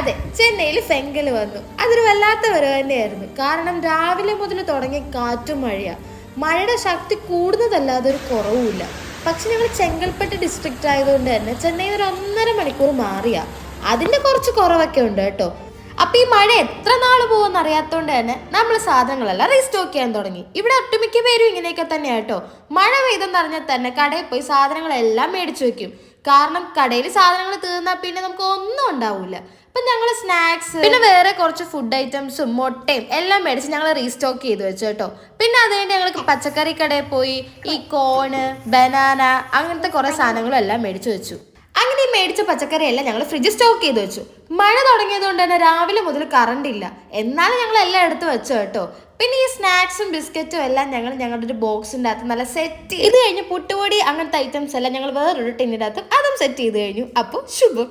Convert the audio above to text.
അതെ, ചെന്നൈയിൽ ഫെങ്കൽ വന്നു. അതൊരു വല്ലാത്ത വരവ് തന്നെയായിരുന്നു. കാരണം രാവിലെ മുതൽ തുടങ്ങിയ കാറ്റും മഴയാ. മഴയുടെ ശക്തി കൂടുന്നതല്ലാതെ ഒരു കുറവുമില്ല. പക്ഷെ ഞങ്ങൾ ചെങ്കൽപ്പെട്ട് ഡിസ്ട്രിക്റ്റ് ആയതുകൊണ്ട് തന്നെ ചെന്നൈയിൽ ഒരു 1.5 മണിക്കൂർ മാറിയാ. അതിന്റെ കുറച്ച് കുറവൊക്കെ ഉണ്ട് കേട്ടോ. അപ്പൊ ഈ മഴ എത്ര നാള് പോകുമെന്ന് അറിയാത്തോണ്ട് തന്നെ നമ്മൾ സാധനങ്ങളെല്ലാം റീസ്റ്റോക്ക് ചെയ്യാൻ തുടങ്ങി. ഇവിടെ ഒട്ടുമിക്ക പേരും ഇങ്ങനെയൊക്കെ തന്നെയാട്ടോ. മഴ പെയ്തെന്ന് അറിഞ്ഞാൽ തന്നെ കടയിൽ പോയി സാധനങ്ങളെല്ലാം മേടിച്ചു വെക്കും. കാരണം കടയിൽ സാധനങ്ങൾ തീർന്നാൽ പിന്നെ നമുക്ക് ഒന്നും ഉണ്ടാവില്ല. അപ്പൊ ഞങ്ങൾ സ്നാക്സ് പിന്നെ വേറെ കുറച്ച് ഫുഡ് ഐറ്റംസും മുട്ടയും എല്ലാം മേടിച്ച് ഞങ്ങൾ റീസ്റ്റോക്ക് ചെയ്ത് വെച്ചു കേട്ടോ. പിന്നെ അതുകഴിഞ്ഞ് ഞങ്ങൾക്ക് പച്ചക്കറി കടയിൽ പോയി ഈ കോണ്, ബനാന അങ്ങനത്തെ കുറെ സാധനങ്ങളും എല്ലാം മേടിച്ചു വെച്ചു. അങ്ങനെ ഈ മേടിച്ച പച്ചക്കറിയെല്ലാം ഞങ്ങൾ ഫ്രിഡ്ജ് സ്റ്റോക്ക് ചെയ്ത് വെച്ചു. മഴ തുടങ്ങിയത് കൊണ്ട് തന്നെ രാവിലെ മുതൽ കറണ്ട് ഇല്ല. എന്നാലും ഞങ്ങൾ എല്ലാം എടുത്ത് വെച്ചു കേട്ടോ. പിന്നെ ഈ സ്നാക്സും ബിസ്ക്കറ്റും എല്ലാം ഞങ്ങൾ ഞങ്ങളുടെ ഒരു ബോക്സിൻ്റെ അകത്ത് നല്ല സെറ്റ് ചെയ്ത് കഴിഞ്ഞു. പുട്ടുപൊടി അങ്ങനത്തെ ഐറ്റംസ് എല്ലാം ഞങ്ങൾ വേറൊരു ടിന്നിൻ്റെ അകത്ത് അതും സെറ്റ് ചെയ്ത് കഴിഞ്ഞു. അപ്പോൾ ശുഭം.